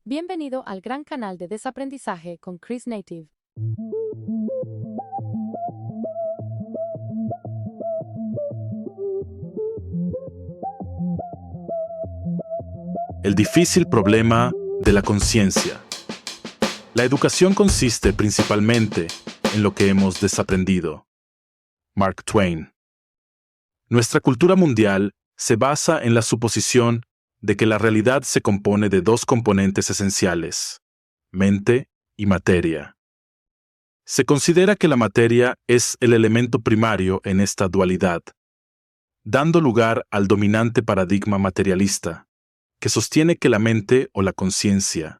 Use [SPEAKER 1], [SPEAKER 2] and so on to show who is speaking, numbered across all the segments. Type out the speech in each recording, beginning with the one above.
[SPEAKER 1] Bienvenido al gran canal de desaprendizaje con Chris Native.
[SPEAKER 2] El difícil problema de la conciencia. La educación consiste principalmente en lo que hemos desaprendido. Mark Twain. Nuestra cultura mundial se basa en la suposición de que la realidad se compone de dos componentes esenciales, mente y materia. Se considera que la materia es el elemento primario en esta dualidad, dando lugar al dominante paradigma materialista, que sostiene que la mente o la conciencia,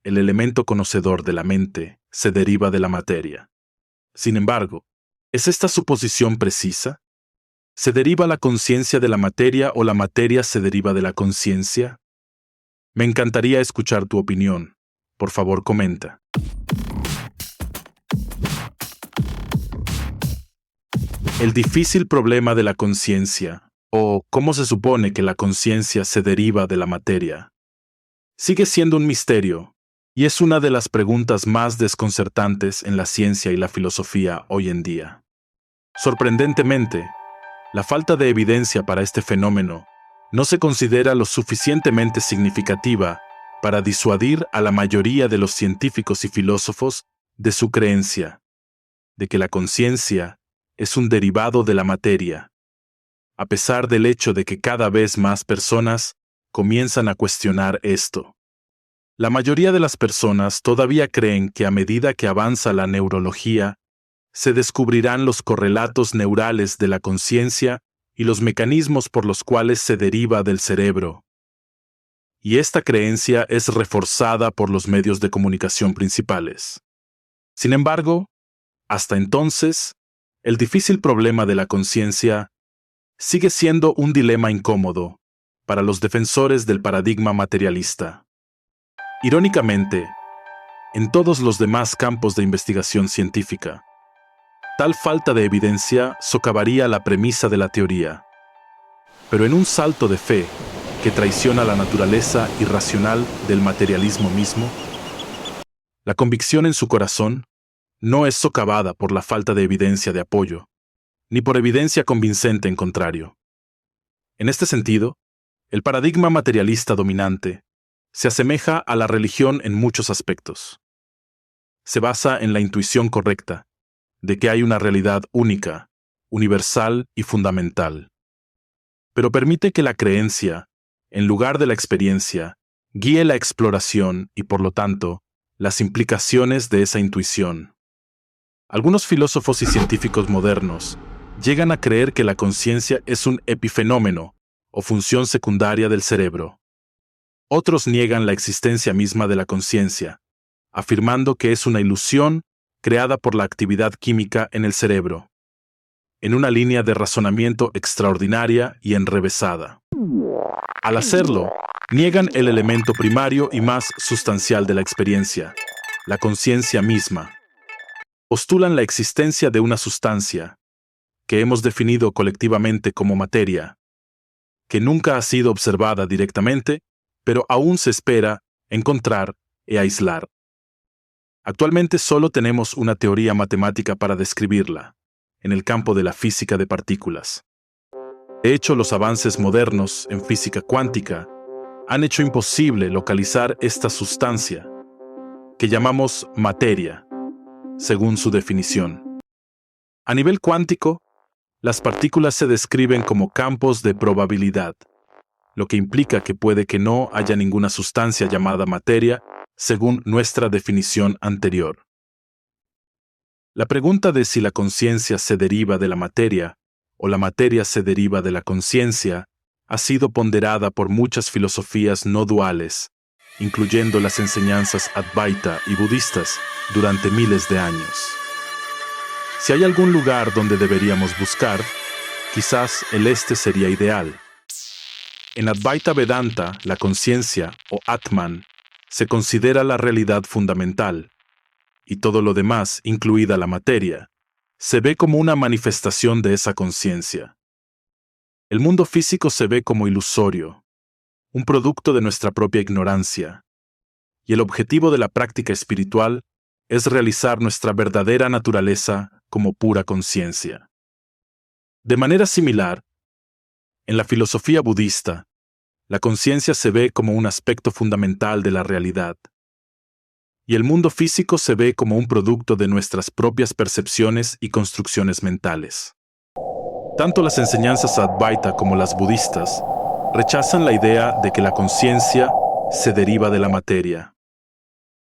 [SPEAKER 2] el elemento conocedor de la mente, se deriva de la materia. Sin embargo, ¿es esta suposición precisa? ¿Se deriva la conciencia de la materia o la materia se deriva de la conciencia? Me encantaría escuchar tu opinión. Por favor, comenta. El difícil problema de la conciencia, o cómo se supone que la conciencia se deriva de la materia, sigue siendo un misterio, y es una de las preguntas más desconcertantes en la ciencia y la filosofía hoy en día. Sorprendentemente, la falta de evidencia para este fenómeno no se considera lo suficientemente significativa para disuadir a la mayoría de los científicos y filósofos de su creencia de que la conciencia es un derivado de la materia, a pesar del hecho de que cada vez más personas comienzan a cuestionar esto. La mayoría de las personas todavía creen que a medida que avanza la neurología, se descubrirán los correlatos neurales de la conciencia y los mecanismos por los cuales se deriva del cerebro. Y esta creencia es reforzada por los medios de comunicación principales. Sin embargo, hasta entonces, el difícil problema de la conciencia sigue siendo un dilema incómodo para los defensores del paradigma materialista. Irónicamente, en todos los demás campos de investigación científica, tal falta de evidencia socavaría la premisa de la teoría. Pero en un salto de fe que traiciona la naturaleza irracional del materialismo mismo, la convicción en su corazón no es socavada por la falta de evidencia de apoyo, ni por evidencia convincente en contrario. En este sentido, el paradigma materialista dominante se asemeja a la religión en muchos aspectos. Se basa en la intuición correcta de que hay una realidad única, universal y fundamental. Pero permite que la creencia, en lugar de la experiencia, guíe la exploración y, por lo tanto, las implicaciones de esa intuición. Algunos filósofos y científicos modernos llegan a creer que la conciencia es un epifenómeno o función secundaria del cerebro. Otros niegan la existencia misma de la conciencia, afirmando que es una ilusión creada por la actividad química en el cerebro, en una línea de razonamiento extraordinaria y enrevesada. Al hacerlo, niegan el elemento primario y más sustancial de la experiencia, la conciencia misma. Postulan la existencia de una sustancia, que hemos definido colectivamente como materia, que nunca ha sido observada directamente, pero aún se espera encontrar e aislar. Actualmente solo tenemos una teoría matemática para describirla, en el campo de la física de partículas. De hecho, los avances modernos en física cuántica han hecho imposible localizar esta sustancia, que llamamos materia, según su definición. A nivel cuántico, las partículas se describen como campos de probabilidad, lo que implica que puede que no haya ninguna sustancia llamada materia, según nuestra definición anterior. La pregunta de si la conciencia se deriva de la materia o la materia se deriva de la conciencia ha sido ponderada por muchas filosofías no duales, incluyendo las enseñanzas Advaita y budistas, durante miles de años. Si hay algún lugar donde deberíamos buscar, quizás el este sería ideal. En Advaita Vedanta, la conciencia, o Atman, se considera la realidad fundamental, y todo lo demás, incluida la materia, se ve como una manifestación de esa conciencia. El mundo físico se ve como ilusorio, un producto de nuestra propia ignorancia, y el objetivo de la práctica espiritual es realizar nuestra verdadera naturaleza como pura conciencia. De manera similar, en la filosofía budista, la conciencia se ve como un aspecto fundamental de la realidad, y el mundo físico se ve como un producto de nuestras propias percepciones y construcciones mentales. Tanto las enseñanzas Advaita como las budistas rechazan la idea de que la conciencia se deriva de la materia.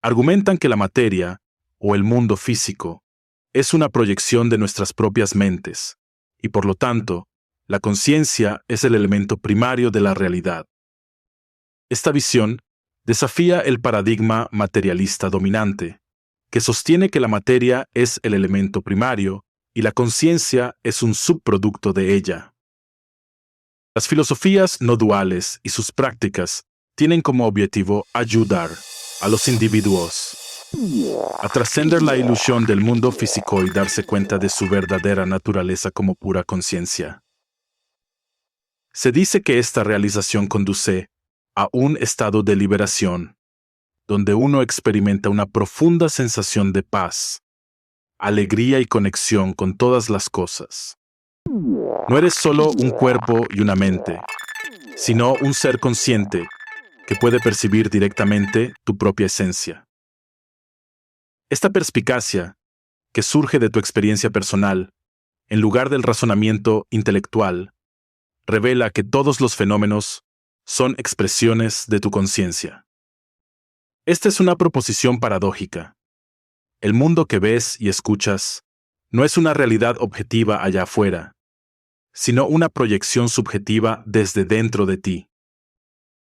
[SPEAKER 2] Argumentan que la materia, o el mundo físico, es una proyección de nuestras propias mentes, y por lo tanto, la conciencia es el elemento primario de la realidad. Esta visión desafía el paradigma materialista dominante, que sostiene que la materia es el elemento primario y la conciencia es un subproducto de ella. Las filosofías no duales y sus prácticas tienen como objetivo ayudar a los individuos a trascender la ilusión del mundo físico y darse cuenta de su verdadera naturaleza como pura conciencia. Se dice que esta realización conduce a un estado de liberación, donde uno experimenta una profunda sensación de paz, alegría y conexión con todas las cosas. No eres solo un cuerpo y una mente, sino un ser consciente que puede percibir directamente tu propia esencia. Esta perspicacia, que surge de tu experiencia personal, en lugar del razonamiento intelectual, revela que todos los fenómenos son expresiones de tu conciencia. Esta es una proposición paradójica. El mundo que ves y escuchas no es una realidad objetiva allá afuera, sino una proyección subjetiva desde dentro de ti.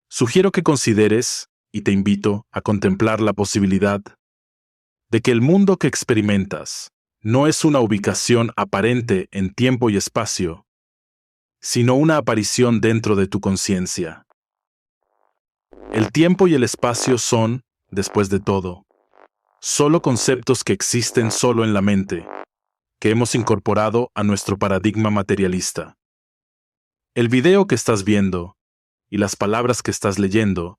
[SPEAKER 2] Sugiero que consideres, y te invito a contemplar la posibilidad, de que el mundo que experimentas no es una ubicación aparente en tiempo y espacio, sino una aparición dentro de tu conciencia. El tiempo y el espacio son, después de todo, solo conceptos que existen solo en la mente, que hemos incorporado a nuestro paradigma materialista. El video que estás viendo y las palabras que estás leyendo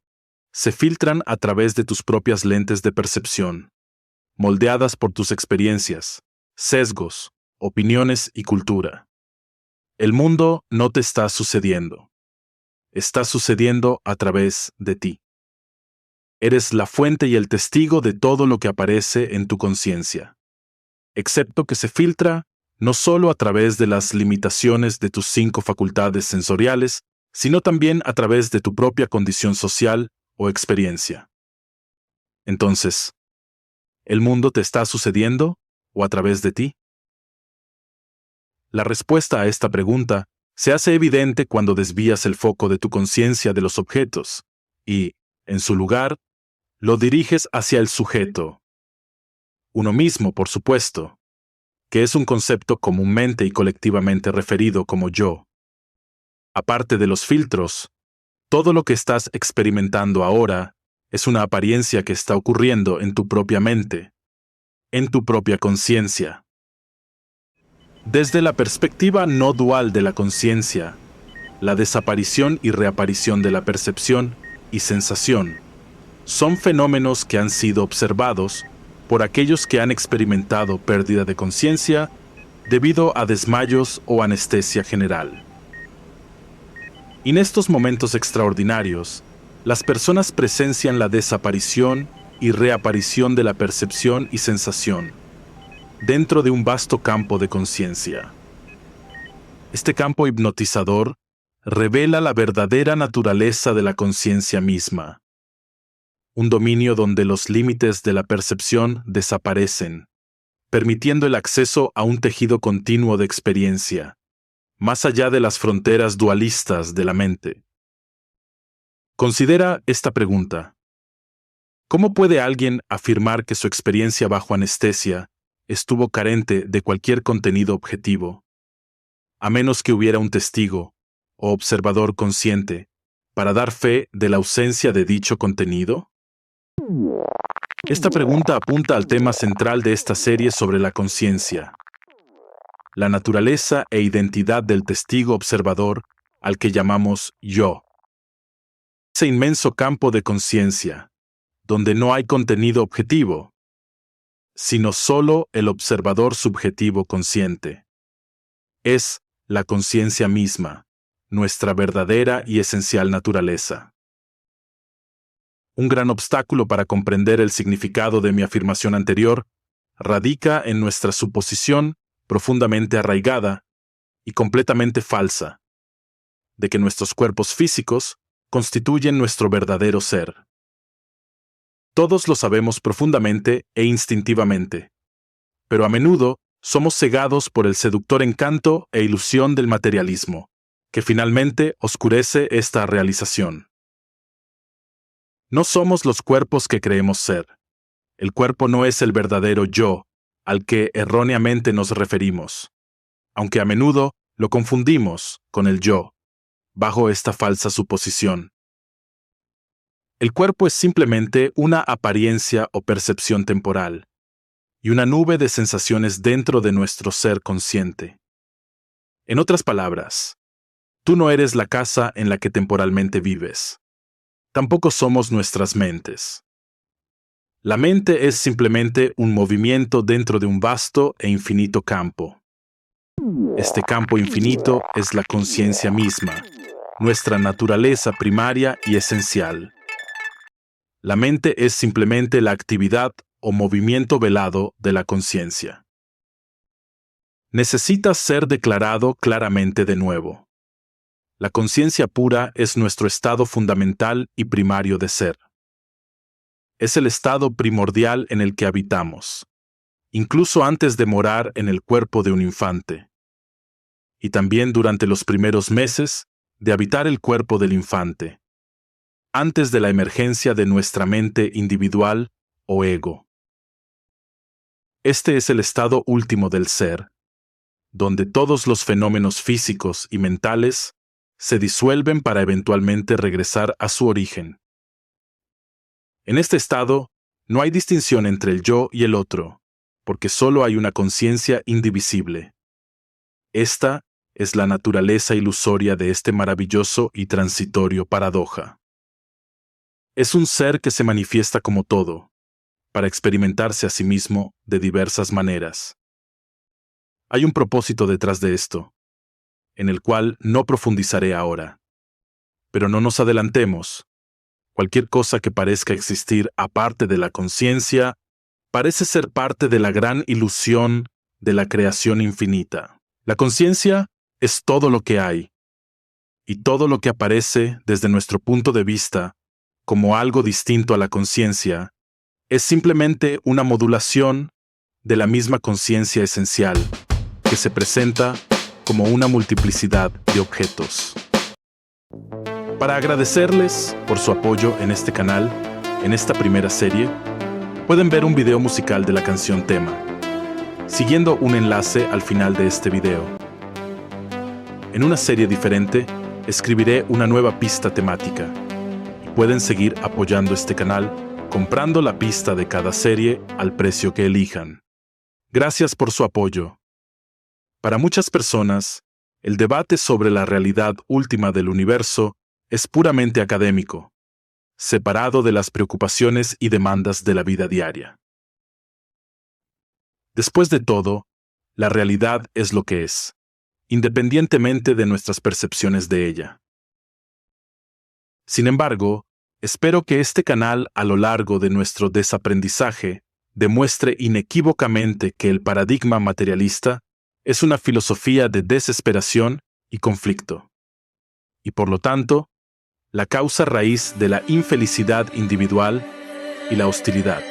[SPEAKER 2] se filtran a través de tus propias lentes de percepción, moldeadas por tus experiencias, sesgos, opiniones y cultura. El mundo no te está sucediendo. Está sucediendo a través de ti. Eres la fuente y el testigo de todo lo que aparece en tu conciencia, excepto que se filtra no solo a través de las limitaciones de tus 5 facultades sensoriales, sino también a través de tu propia condición social o experiencia. Entonces, ¿el mundo te está sucediendo o a través de ti? La respuesta a esta pregunta se hace evidente cuando desvías el foco de tu conciencia de los objetos y, en su lugar, lo diriges hacia el sujeto. Uno mismo, por supuesto, que es un concepto comúnmente y colectivamente referido como yo. Aparte de los filtros, todo lo que estás experimentando ahora es una apariencia que está ocurriendo en tu propia mente, en tu propia conciencia. Desde la perspectiva no dual de la conciencia, la desaparición y reaparición de la percepción y sensación son fenómenos que han sido observados por aquellos que han experimentado pérdida de conciencia debido a desmayos o anestesia general. En estos momentos extraordinarios, las personas presencian la desaparición y reaparición de la percepción y sensación dentro de un vasto campo de conciencia. Este campo hipnotizador revela la verdadera naturaleza de la conciencia misma, un dominio donde los límites de la percepción desaparecen, permitiendo el acceso a un tejido continuo de experiencia, más allá de las fronteras dualistas de la mente. Considera esta pregunta. ¿Cómo puede alguien afirmar que su experiencia bajo anestesia estuvo carente de cualquier contenido objetivo, a menos que hubiera un testigo o observador consciente para dar fe de la ausencia de dicho contenido? Esta pregunta apunta al tema central de esta serie sobre la conciencia, la naturaleza e identidad del testigo observador al que llamamos yo. Ese inmenso campo de conciencia, donde no hay contenido objetivo, sino solo el observador subjetivo consciente. Es la conciencia misma, nuestra verdadera y esencial naturaleza. Un gran obstáculo para comprender el significado de mi afirmación anterior radica en nuestra suposición profundamente arraigada y completamente falsa de que nuestros cuerpos físicos constituyen nuestro verdadero ser. Todos lo sabemos profundamente e instintivamente, pero a menudo somos cegados por el seductor encanto e ilusión del materialismo, que finalmente oscurece esta realización. No somos los cuerpos que creemos ser. El cuerpo no es el verdadero yo, al que erróneamente nos referimos, aunque a menudo lo confundimos con el yo, bajo esta falsa suposición. El cuerpo es simplemente una apariencia o percepción temporal, y una nube de sensaciones dentro de nuestro ser consciente. En otras palabras, tú no eres la casa en la que temporalmente vives. Tampoco somos nuestras mentes. La mente es simplemente un movimiento dentro de un vasto e infinito campo. Este campo infinito es la conciencia misma, nuestra naturaleza primaria y esencial. La mente es simplemente la actividad o movimiento velado de la conciencia. Necesita ser declarado claramente de nuevo. La conciencia pura es nuestro estado fundamental y primario de ser. Es el estado primordial en el que habitamos, incluso antes de morar en el cuerpo de un infante, y también durante los primeros meses de habitar el cuerpo del infante, antes de la emergencia de nuestra mente individual o ego. Este es el estado último del ser, donde todos los fenómenos físicos y mentales se disuelven para eventualmente regresar a su origen. En este estado, no hay distinción entre el yo y el otro, porque solo hay una conciencia indivisible. Esta es la naturaleza ilusoria de este maravilloso y transitorio paradoja. Es un ser que se manifiesta como todo, para experimentarse a sí mismo de diversas maneras. Hay un propósito detrás de esto, en el cual no profundizaré ahora. Pero no nos adelantemos. Cualquier cosa que parezca existir aparte de la conciencia parece ser parte de la gran ilusión de la creación infinita. La conciencia es todo lo que hay, y todo lo que aparece desde nuestro punto de vista como algo distinto a la conciencia es simplemente una modulación de la misma conciencia esencial, que se presenta como una multiplicidad de objetos. Para agradecerles por su apoyo en este canal, en esta primera serie, pueden ver un video musical de la canción tema, siguiendo un enlace al final de este video. En una serie diferente, escribiré una nueva pista temática, y pueden seguir apoyando este canal comprando la pista de cada serie al precio que elijan. Gracias por su apoyo. Para muchas personas, el debate sobre la realidad última del universo es puramente académico, separado de las preocupaciones y demandas de la vida diaria. Después de todo, la realidad es lo que es, independientemente de nuestras percepciones de ella. Sin embargo, espero que este canal a lo largo de nuestro desaprendizaje demuestre inequívocamente que el paradigma materialista es una filosofía de desesperación y conflicto, y por lo tanto, la causa raíz de la infelicidad individual y la hostilidad,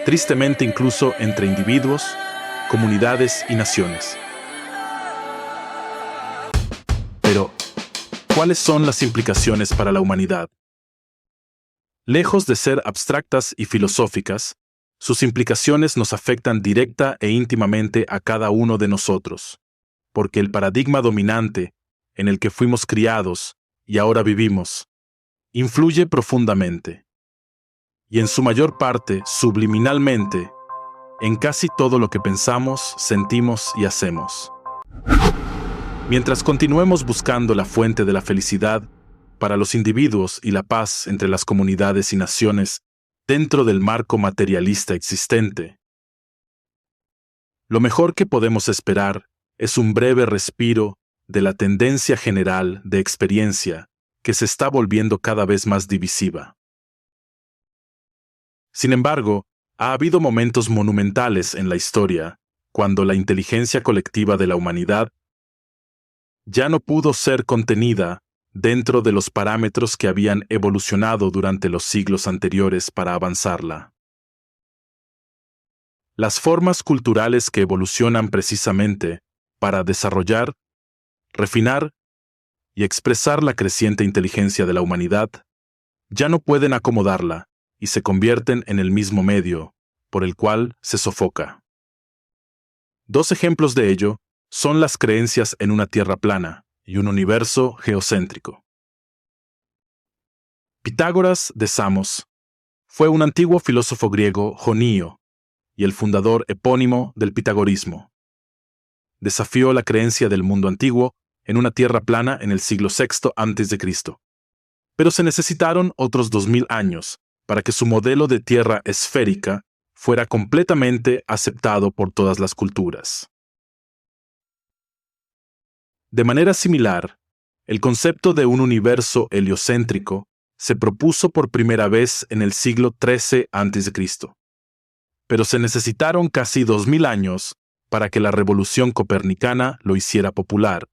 [SPEAKER 2] tristemente incluso entre individuos, comunidades y naciones. Pero, ¿cuáles son las implicaciones para la humanidad? Lejos de ser abstractas y filosóficas, sus implicaciones nos afectan directa e íntimamente a cada uno de nosotros, porque el paradigma dominante en el que fuimos criados y ahora vivimos, influye profundamente, y en su mayor parte subliminalmente, en casi todo lo que pensamos, sentimos y hacemos. Mientras continuemos buscando la fuente de la felicidad para los individuos y la paz entre las comunidades y naciones dentro del marco materialista existente. Lo mejor que podemos esperar es un breve respiro de la tendencia general de experiencia que se está volviendo cada vez más divisiva. Sin embargo, ha habido momentos monumentales en la historia cuando la inteligencia colectiva de la humanidad ya no pudo ser contenida dentro de los parámetros que habían evolucionado durante los siglos anteriores para avanzarla. Las formas culturales que evolucionan precisamente para desarrollar, refinar y expresar la creciente inteligencia de la humanidad ya no pueden acomodarla y se convierten en el mismo medio por el cual se sofoca. Dos ejemplos de ello son las creencias en una tierra plana y un universo geocéntrico. Pitágoras de Samos fue un antiguo filósofo griego jonío y el fundador epónimo del pitagorismo. Desafió la creencia del mundo antiguo en una tierra plana en el siglo VI a.C. Pero se necesitaron otros 2000 años para que su modelo de tierra esférica fuera completamente aceptado por todas las culturas. De manera similar, el concepto de un universo heliocéntrico se propuso por primera vez en el siglo XIII a.C., pero se necesitaron casi 2000 años para que la revolución copernicana lo hiciera popular.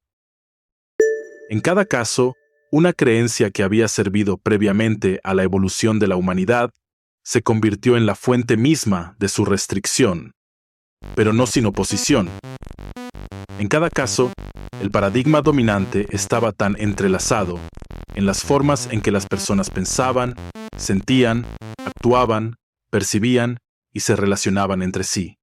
[SPEAKER 2] En cada caso, una creencia que había servido previamente a la evolución de la humanidad se convirtió en la fuente misma de su restricción, pero no sin oposición. En cada caso, el paradigma dominante estaba tan entrelazado en las formas en que las personas pensaban, sentían, actuaban, percibían y se relacionaban entre sí,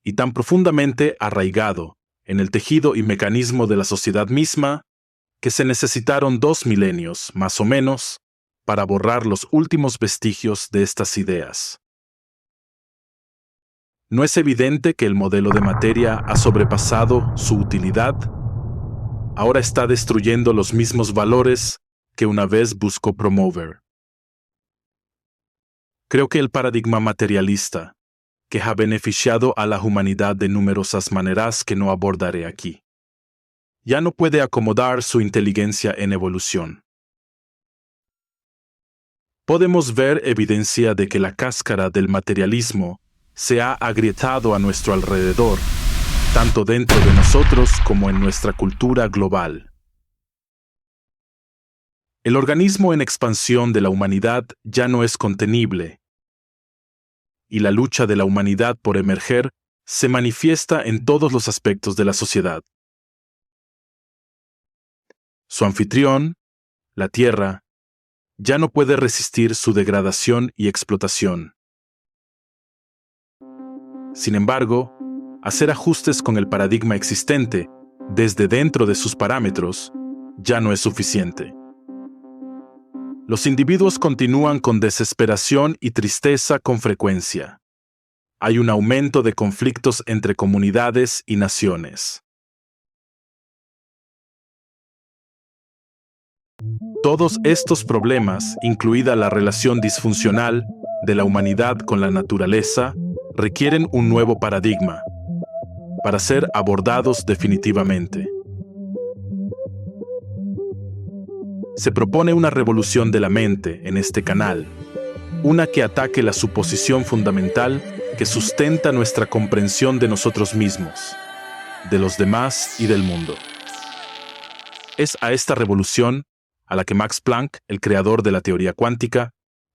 [SPEAKER 2] y tan profundamente arraigado en el tejido y mecanismo de la sociedad misma, que se necesitaron 2 milenios, más o menos, para borrar los últimos vestigios de estas ideas. ¿No es evidente que el modelo de materia ha sobrepasado su utilidad? Ahora está destruyendo los mismos valores que una vez buscó promover. Creo que el paradigma materialista, que ha beneficiado a la humanidad de numerosas maneras que no abordaré aquí, ya no puede acomodar su inteligencia en evolución. Podemos ver evidencia de que la cáscara del materialismo se ha agrietado a nuestro alrededor, tanto dentro de nosotros como en nuestra cultura global. El organismo en expansión de la humanidad ya no es contenible, y la lucha de la humanidad por emerger se manifiesta en todos los aspectos de la sociedad. Su anfitrión, la Tierra, ya no puede resistir su degradación y explotación. Sin embargo, hacer ajustes con el paradigma existente, desde dentro de sus parámetros, ya no es suficiente. Los individuos continúan con desesperación y tristeza con frecuencia. Hay un aumento de conflictos entre comunidades y naciones. Todos estos problemas, incluida la relación disfuncional de la humanidad con la naturaleza, requieren un nuevo paradigma para ser abordados definitivamente. Se propone una revolución de la mente en este canal, una que ataque la suposición fundamental que sustenta nuestra comprensión de nosotros mismos, de los demás y del mundo. Es a esta revolución a la que Max Planck, el creador de la teoría cuántica,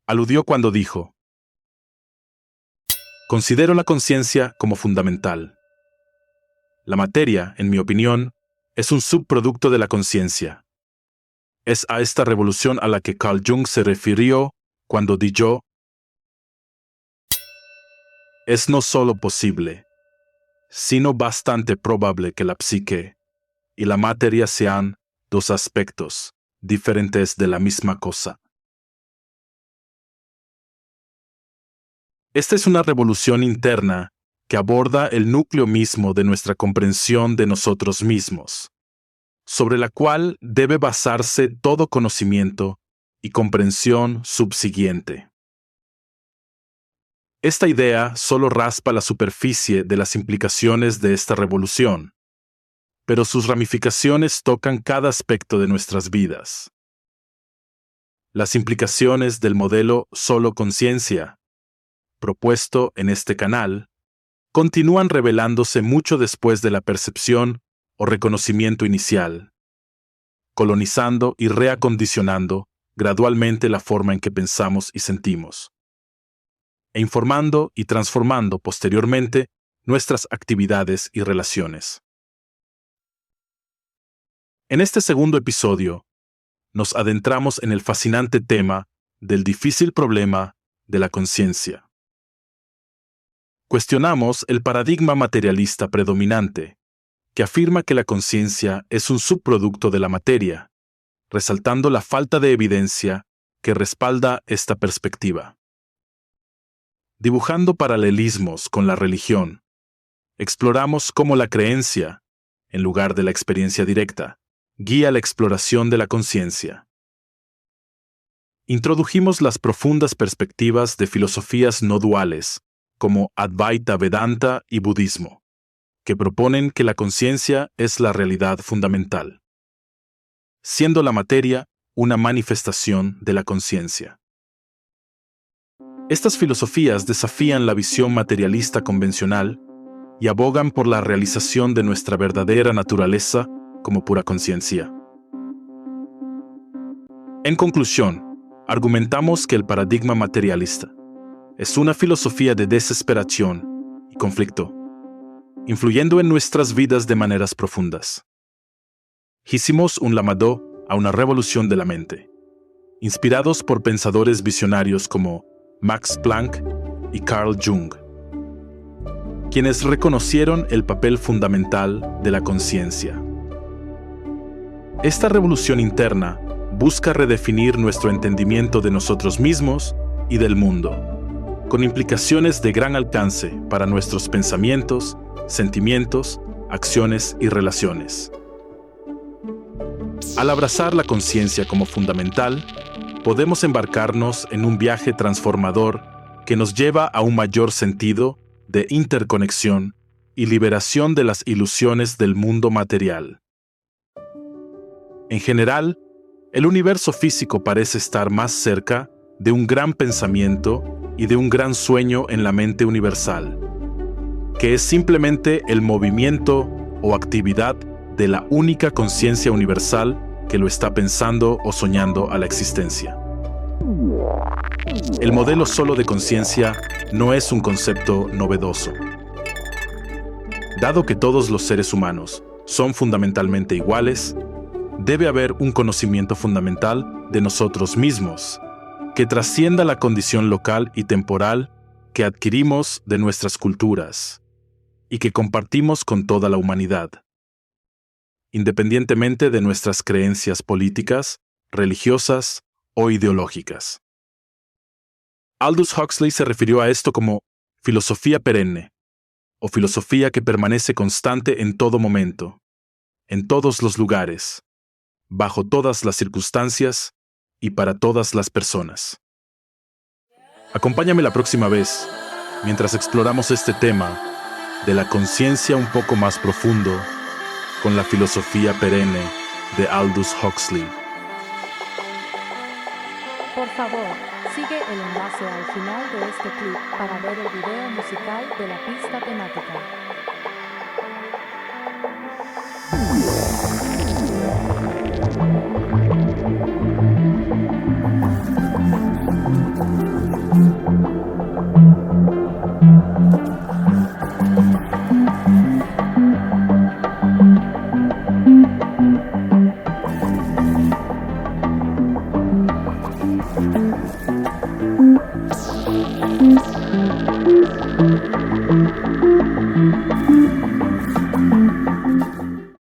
[SPEAKER 2] aludió cuando dijo: "Considero la conciencia como fundamental. La materia, en mi opinión, es un subproducto de la conciencia". Es a esta revolución a la que Carl Jung se refirió cuando dijo: "Es no solo posible, sino bastante probable que la psique y la materia sean dos aspectos diferentes de la misma cosa". Esta es una revolución interna que aborda el núcleo mismo de nuestra comprensión de nosotros mismos, sobre la cual debe basarse todo conocimiento y comprensión subsiguiente. Esta idea solo raspa la superficie de las implicaciones de esta revolución, pero sus ramificaciones tocan cada aspecto de nuestras vidas. Las implicaciones del modelo solo conciencia, propuesto en este canal, continúan revelándose mucho después de la percepción o reconocimiento inicial, colonizando y reacondicionando gradualmente la forma en que pensamos y sentimos, e informando y transformando posteriormente nuestras actividades y relaciones. En este segundo episodio, nos adentramos en el fascinante tema del difícil problema de la conciencia. Cuestionamos el paradigma materialista predominante, que afirma que la conciencia es un subproducto de la materia, resaltando la falta de evidencia que respalda esta perspectiva. Dibujando paralelismos con la religión, exploramos cómo la creencia, en lugar de la experiencia directa, guía la exploración de la conciencia. Introdujimos las profundas perspectivas de filosofías no duales, como Advaita Vedanta y Budismo, que proponen que la conciencia es la realidad fundamental, siendo la materia una manifestación de la conciencia. Estas filosofías desafían la visión materialista convencional y abogan por la realización de nuestra verdadera naturaleza como pura conciencia. En conclusión, argumentamos que el paradigma materialista es una filosofía de desesperación y conflicto, influyendo en nuestras vidas de maneras profundas. Hicimos un llamado a una revolución de la mente, inspirados por pensadores visionarios como Max Planck y Carl Jung, quienes reconocieron el papel fundamental de la conciencia. Esta revolución interna busca redefinir nuestro entendimiento de nosotros mismos y del mundo, con implicaciones de gran alcance para nuestros pensamientos, sentimientos, acciones y relaciones. Al abrazar la conciencia como fundamental, podemos embarcarnos en un viaje transformador que nos lleva a un mayor sentido de interconexión y liberación de las ilusiones del mundo material. En general, el universo físico parece estar más cerca de un gran pensamiento y de un gran sueño en la mente universal, que es simplemente el movimiento o actividad de la única conciencia universal que lo está pensando o soñando a la existencia. El modelo solo de conciencia no es un concepto novedoso. Dado que todos los seres humanos son fundamentalmente iguales, debe haber un conocimiento fundamental de nosotros mismos, que trascienda la condición local y temporal que adquirimos de nuestras culturas y que compartimos con toda la humanidad, independientemente de nuestras creencias políticas, religiosas o ideológicas. Aldous Huxley se refirió a esto como filosofía perenne, o filosofía que permanece constante en todo momento, en todos los lugares, bajo todas las circunstancias y para todas las personas. Acompáñame la próxima vez, mientras exploramos este tema de la conciencia un poco más profundo con la filosofía perenne de Aldous Huxley.
[SPEAKER 1] Por favor, sigue el enlace al final de este clip para ver el video musical de la pista temática.